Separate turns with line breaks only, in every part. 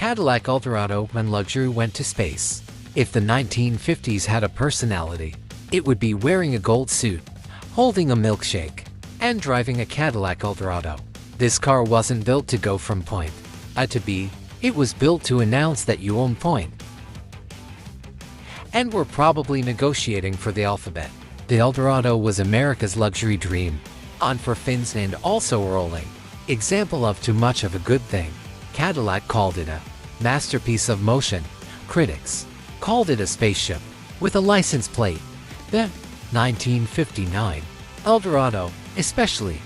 Cadillac Eldorado when luxury went to space. If the 1950s had a personality, it would be wearing a gold suit, holding a milkshake, and driving a Cadillac Eldorado. This car wasn't built to go from point A to B, it was built to announce that you own point. And were probably negotiating for the alphabet. The Eldorado was America's luxury dream, on for fins and also rolling. Example of too much of a good thing. Cadillac called it a masterpiece of motion. Critics called it a spaceship with a license plate. The 1959 Eldorado, especially,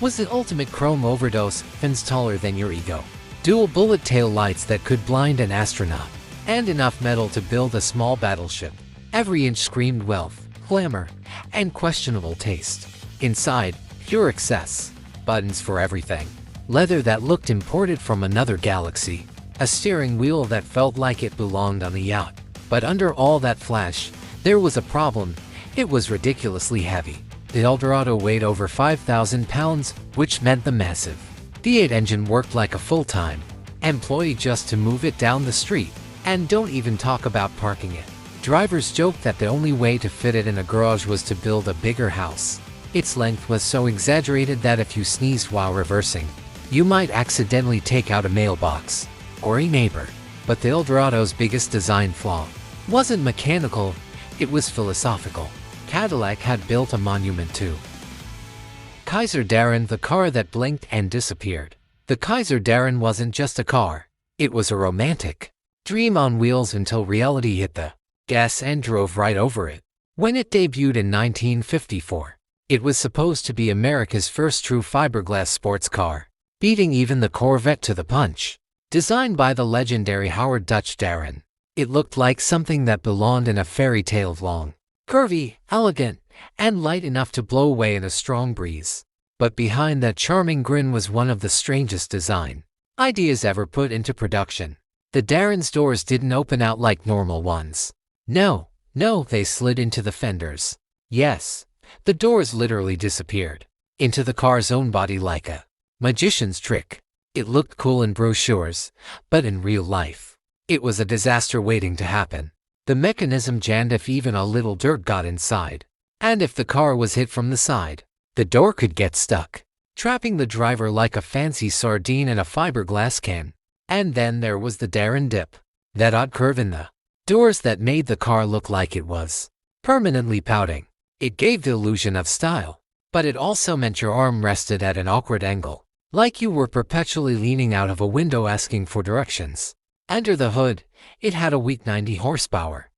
was the ultimate chrome overdose, fins taller than your ego, dual bullet tail lights that could blind an astronaut, and enough metal to build a small battleship. Every inch screamed wealth, glamour, and questionable taste. Inside, pure excess. Buttons for everything. Leather that looked imported from another galaxy. A steering wheel that felt like it belonged on a yacht. But under all that flash, there was a problem. It was ridiculously heavy. The Eldorado weighed over 5,000 pounds, which meant the massive V8 engine worked like a full-time employee just to move it down the street. And don't even talk about parking it. Drivers joked that the only way to fit it in a garage was to build a bigger house. Its length was so exaggerated that if you sneezed while reversing, you might accidentally take out a mailbox or a neighbor. But the Eldorado's biggest design flaw wasn't mechanical, it was philosophical. Cadillac had built a monument to Kaiser Darren, the car that blinked and disappeared. The Kaiser Darren wasn't just a car, it was a romantic dream on wheels until reality hit the gas and drove right over it. When it debuted in 1954, it was supposed to be America's first true fiberglass sports car, beating even the Corvette to the punch. Designed by the legendary Howard Dutch Darren, it looked like something that belonged in a fairy tale. Long, curvy, elegant, and light enough to blow away in a strong breeze. But behind that charming grin was one of the strangest design ideas ever put into production. The Darren's doors didn't open out like normal ones. No, they slid into the fenders. Yes, the doors literally disappeared into the car's own body like a magician's trick. It looked cool in brochures, but in real life, it was a disaster waiting to happen. The mechanism jammed if even a little dirt got inside. And if the car was hit from the side, the door could get stuck, trapping the driver like a fancy sardine in a fiberglass can. And then there was the Darren dip, that odd curve in the doors that made the car look like it was permanently pouting. It gave the illusion of style, but it also meant your arm rested at an awkward angle, like you were perpetually leaning out of a window asking for directions. Under the hood, it had a weak 90 horsepower.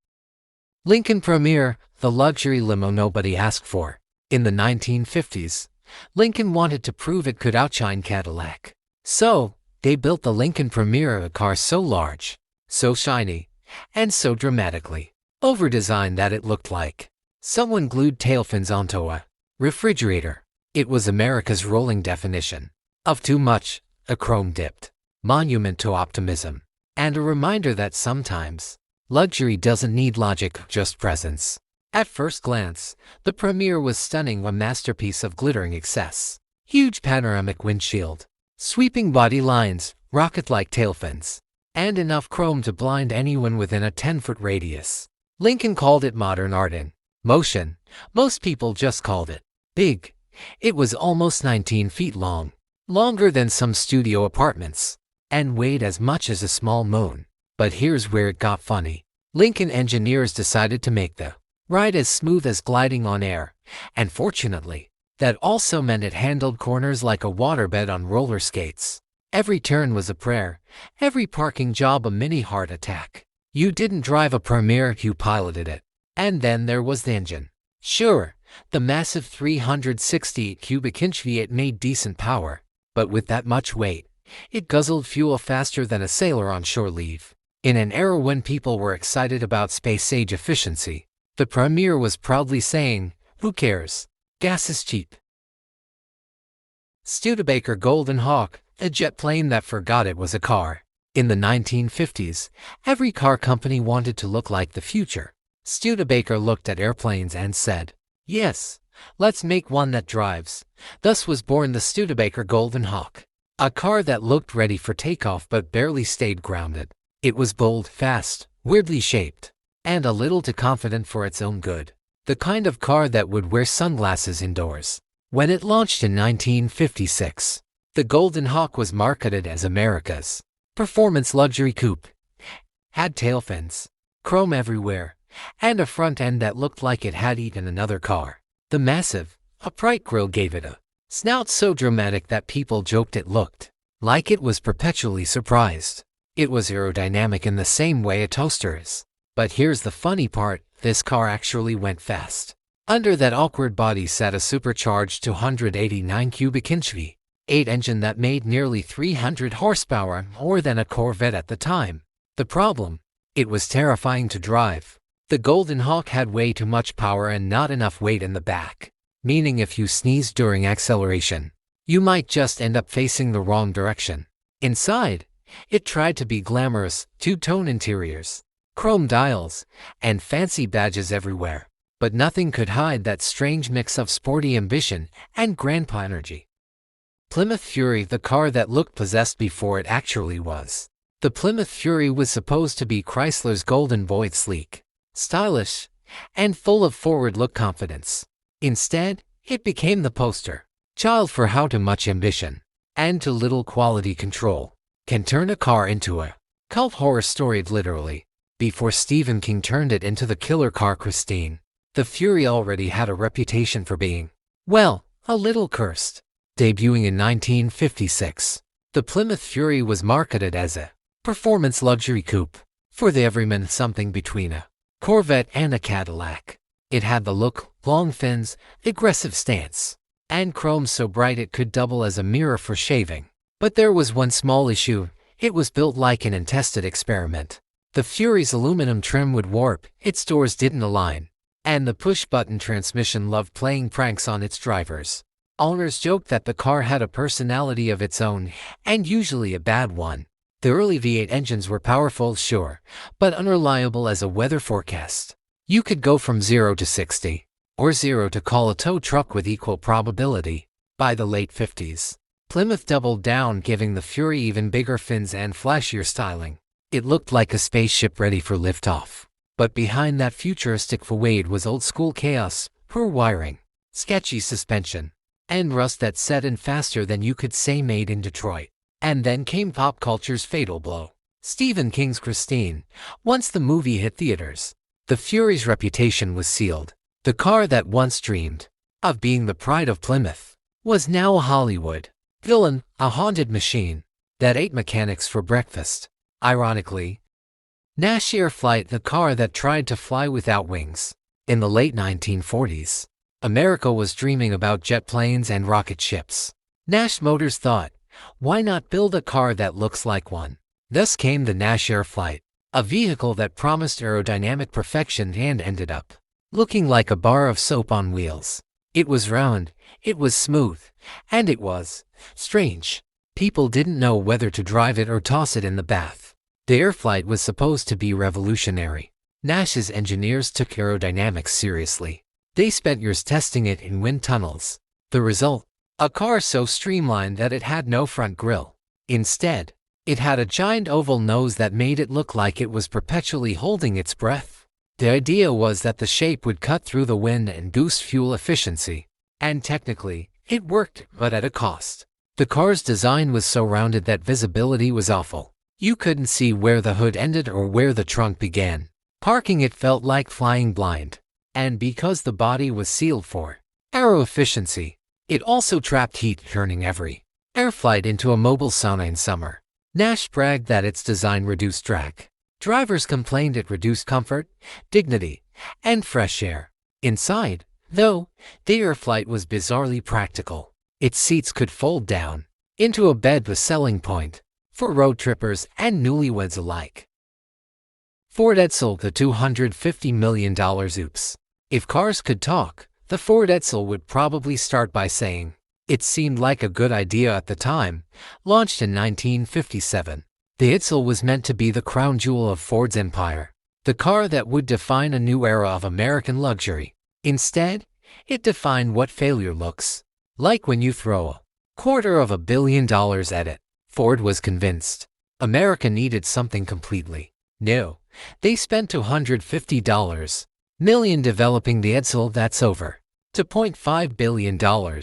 Lincoln Premier, the luxury limo nobody asked for. In the 1950s, Lincoln wanted to prove it could outshine Cadillac. So, they built the Lincoln Premier, a car so large, so shiny, and so dramatically over-designed that it looked like someone glued tailfins onto a refrigerator. It was America's rolling definition of too much, a chrome-dipped monument to optimism, and a reminder that sometimes luxury doesn't need logic, just presence. At first glance, the Premier was stunning, a masterpiece of glittering excess. Huge panoramic windshield, sweeping body lines, rocket-like tailfins, and enough chrome to blind anyone within a 10-foot radius. Lincoln called it modern art in motion. Most people just called it big. It was almost 19 feet long, longer than some studio apartments, and weighed as much as a small moon. But here's where it got funny. Lincoln engineers decided to make the ride as smooth as gliding on air, and fortunately, that also meant it handled corners like a waterbed on roller skates. Every turn was a prayer, every parking job a mini heart attack. You didn't drive a Premier, you piloted it. And then there was the engine. Sure, the massive 360 cubic inch V8 made decent power, but with that much weight, it guzzled fuel faster than a sailor on shore leave. In an era when people were excited about space-age efficiency, the Premier was proudly saying, "Who cares? Gas is cheap." Studebaker Golden Hawk, a jet plane that forgot it was a car. In the 1950s, every car company wanted to look like the future. Studebaker looked at airplanes and said, "Yes, let's make one that drives." Thus was born the Studebaker Golden Hawk. A car that looked ready for takeoff but barely stayed grounded. It was bold, fast, weirdly shaped, and a little too confident for its own good. The kind of car that would wear sunglasses indoors. When it launched in 1956, the Golden Hawk was marketed as America's performance luxury coupe. Had tailfins, chrome everywhere, and a front end that looked like it had eaten another car. The massive, upright grille gave it a snout so dramatic that people joked it looked like it was perpetually surprised. It was aerodynamic in the same way a toaster is. But here's the funny part, this car actually went fast. Under that awkward body sat a supercharged 289 cubic inch V8 engine that made nearly 300 horsepower, more than a Corvette at the time. The problem? It was terrifying to drive. The Golden Hawk had way too much power and not enough weight in the back, meaning if you sneezed during acceleration, you might just end up facing the wrong direction. Inside, it tried to be glamorous, two-tone interiors, chrome dials, and fancy badges everywhere. But nothing could hide that strange mix of sporty ambition and grandpa energy. Plymouth Fury, the car that looked possessed before it actually was. The Plymouth Fury was supposed to be Chrysler's golden boy, sleek, stylish, and full of forward-look confidence. Instead, it became the poster child for how too much ambition and too little quality control can turn a car into a cult horror story, literally. Before Stephen King turned it into the killer car Christine, the Fury already had a reputation for being, well, a little cursed. Debuting in 1956, the Plymouth Fury was marketed as a performance luxury coupe. For the everyman, something between a Corvette and a Cadillac. It had the look, long fins, aggressive stance, and chrome so bright it could double as a mirror for shaving. But there was one small issue, it was built like an untested experiment. The Fury's aluminum trim would warp, its doors didn't align, and the push-button transmission loved playing pranks on its drivers. Owners joked that the car had a personality of its own, and usually a bad one. The early V8 engines were powerful, sure, but unreliable as a weather forecast. You could go from 0 to 60, or 0 to call a tow truck with equal probability. By the late 50s, Plymouth doubled down, giving the Fury even bigger fins and flashier styling. It looked like a spaceship ready for liftoff. But behind that futuristic facade was old-school chaos, poor wiring, sketchy suspension, and rust that set in faster than you could say made in Detroit. And then came pop culture's fatal blow. Stephen King's Christine. Once the movie hit theaters, the Fury's reputation was sealed. The car that once dreamed of being the pride of Plymouth was now a Hollywood villain, a haunted machine that ate mechanics for breakfast. Ironically, Nash Air Flight, the car that tried to fly without wings. In the late 1940s, America was dreaming about jet planes and rocket ships. Nash Motors thought, why not build a car that looks like one? Thus came the Nash Air Flight, a vehicle that promised aerodynamic perfection and ended up looking like a bar of soap on wheels. It was round, it was smooth, and it was strange. People didn't know whether to drive it or toss it in the bath. The Airflight was supposed to be revolutionary. Nash's engineers took aerodynamics seriously. They spent years testing it in wind tunnels. The result? A car so streamlined that it had no front grille. Instead, it had a giant oval nose that made it look like it was perpetually holding its breath. The idea was that the shape would cut through the wind and boost fuel efficiency. And technically, it worked, but at a cost. The car's design was so rounded that visibility was awful. You couldn't see where the hood ended or where the trunk began. Parking it felt like flying blind. And because the body was sealed for aero efficiency, it also trapped heat, turning every Airflight into a mobile sauna in summer. Nash bragged that its design reduced drag. Drivers complained it reduced comfort, dignity, and fresh air. Inside, though, the Airflight was bizarrely practical. Its seats could fold down into a bed, a selling point for road trippers and newlyweds alike. Ford Edsel, the $250 million oops. If cars could talk, the Ford Edsel would probably start by saying, it seemed like a good idea at the time. Launched in 1957, the Edsel was meant to be the crown jewel of Ford's empire, the car that would define a new era of American luxury. Instead, it defined what failure looks like when you throw a $250 edit. Ford was convinced America needed something completely new. They spent $250 million developing the Edsel that's over $2.5 billion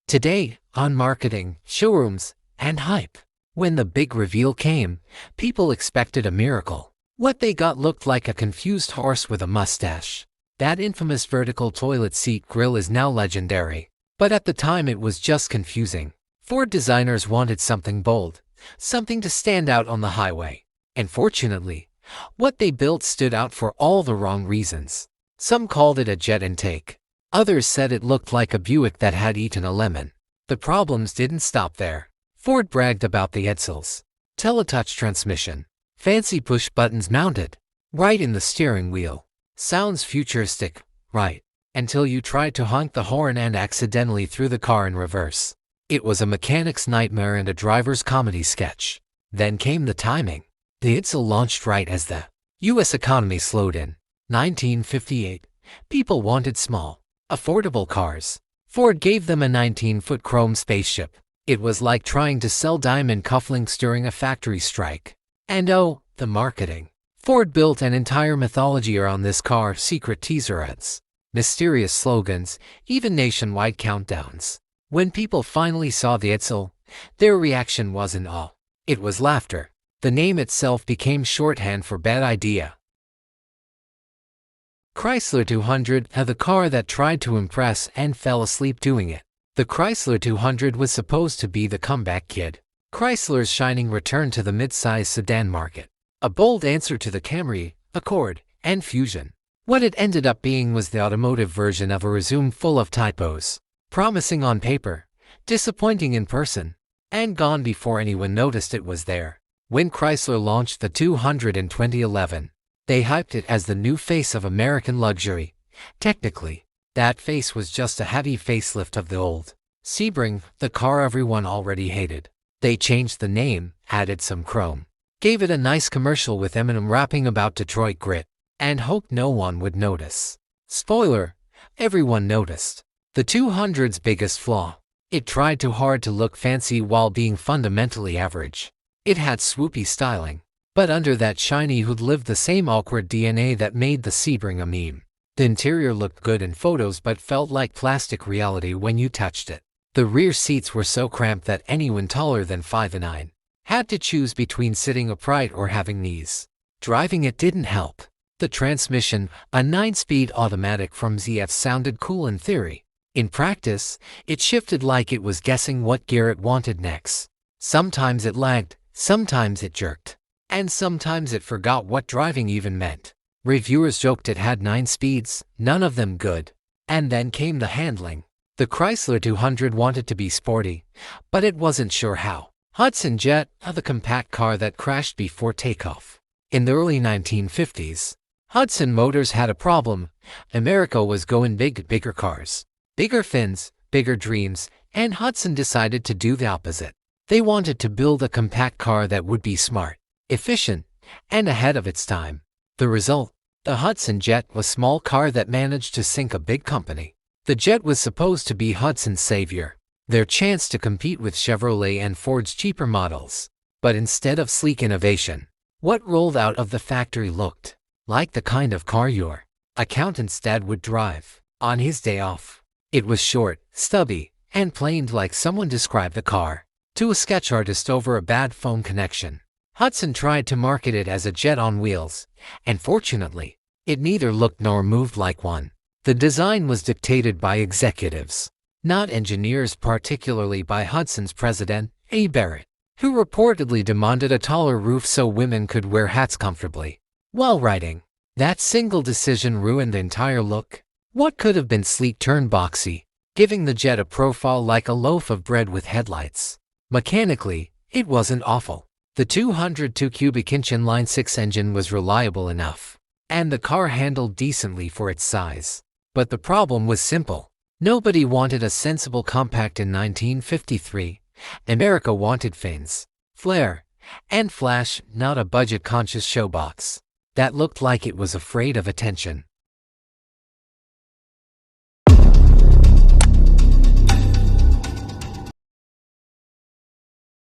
today on marketing, showrooms, and hype. When the big reveal came, people expected a miracle. What they got looked like a confused horse with a mustache. That infamous vertical toilet seat grille is now legendary. But at the time it was just confusing. Ford designers wanted something bold, something to stand out on the highway. And fortunately, what they built stood out for all the wrong reasons. Some called it a jet intake. Others said it looked like a Buick that had eaten a lemon. The problems didn't stop there. Ford bragged about the Edsel's teletouch transmission. Fancy push buttons mounted right in the steering wheel. Sounds futuristic, right? Until you tried to honk the horn and accidentally threw the car in reverse. It was a mechanic's nightmare and a driver's comedy sketch. Then came the timing. The Edsel launched right as the U.S. economy slowed in. 1958. People wanted small, affordable cars. Ford gave them a 19-foot chrome spaceship. It was like trying to sell diamond cufflinks during a factory strike. And oh, the marketing. Ford built an entire mythology around this car, secret teaser ads, mysterious slogans, even nationwide countdowns. When people finally saw the Edsel, their reaction wasn't awe. It was laughter. The name itself became shorthand for bad idea. Chrysler 200 had the car that tried to impress and fell asleep doing it. The Chrysler 200 was supposed to be the comeback kid. Chrysler's shining return to the mid-size sedan market. A bold answer to the Camry, Accord, and Fusion. What it ended up being was the automotive version of a resume full of typos. Promising on paper, disappointing in person, and gone before anyone noticed it was there. When Chrysler launched the 200 in 2011, they hyped it as the new face of American luxury. Technically, that face was just a heavy facelift of the old Sebring, the car everyone already hated. They changed the name, added some chrome, gave it a nice commercial with Eminem rapping about Detroit grit, and hoped no one would notice. Spoiler, everyone noticed. The 200's biggest flaw. It tried too hard to look fancy while being fundamentally average. It had swoopy styling, but under that shiny hood lived the same awkward DNA that made the Sebring a meme. The interior looked good in photos but felt like plastic reality when you touched it. The rear seats were so cramped that anyone taller than 5'9" had to choose between sitting upright or having knees. Driving it didn't help. The transmission, a 9-speed automatic from ZF, sounded cool in theory. In practice, it shifted like it was guessing what gear it wanted next. Sometimes it lagged, sometimes it jerked, and sometimes it forgot what driving even meant. Reviewers joked it had 9 speeds, none of them good. And then came the handling. The Chrysler 200 wanted to be sporty, but it wasn't sure how. Hudson Jet, the compact car that crashed before takeoff. In the early 1950s, Hudson Motors had a problem. America was going bigger cars. Bigger fins, bigger dreams, and Hudson decided to do the opposite. They wanted to build a compact car that would be smart, efficient, and ahead of its time. The result? The Hudson Jet was a small car that managed to sink a big company. The Jet was supposed to be Hudson's savior, their chance to compete with Chevrolet and Ford's cheaper models. But instead of sleek innovation, what rolled out of the factory looked like the kind of car your accountant's dad would drive on his day off. It was short, stubby, and planed like someone described the car to a sketch artist over a bad phone connection. Hudson tried to market it as a jet on wheels, and fortunately, it neither looked nor moved like one. The design was dictated by executives, not engineers, particularly by Hudson's president, A. Barrett, who reportedly demanded a taller roof so women could wear hats comfortably while riding. That single decision ruined the entire look. What could have been sleek turned boxy, giving the Jet a profile like a loaf of bread with headlights. Mechanically, it wasn't awful. The 202 cubic inch inline-6 engine was reliable enough, and the car handled decently for its size. But the problem was simple. Nobody wanted a sensible compact in 1953. America wanted fins, flair, and flash, not a budget-conscious showbox that looked like it was afraid of attention.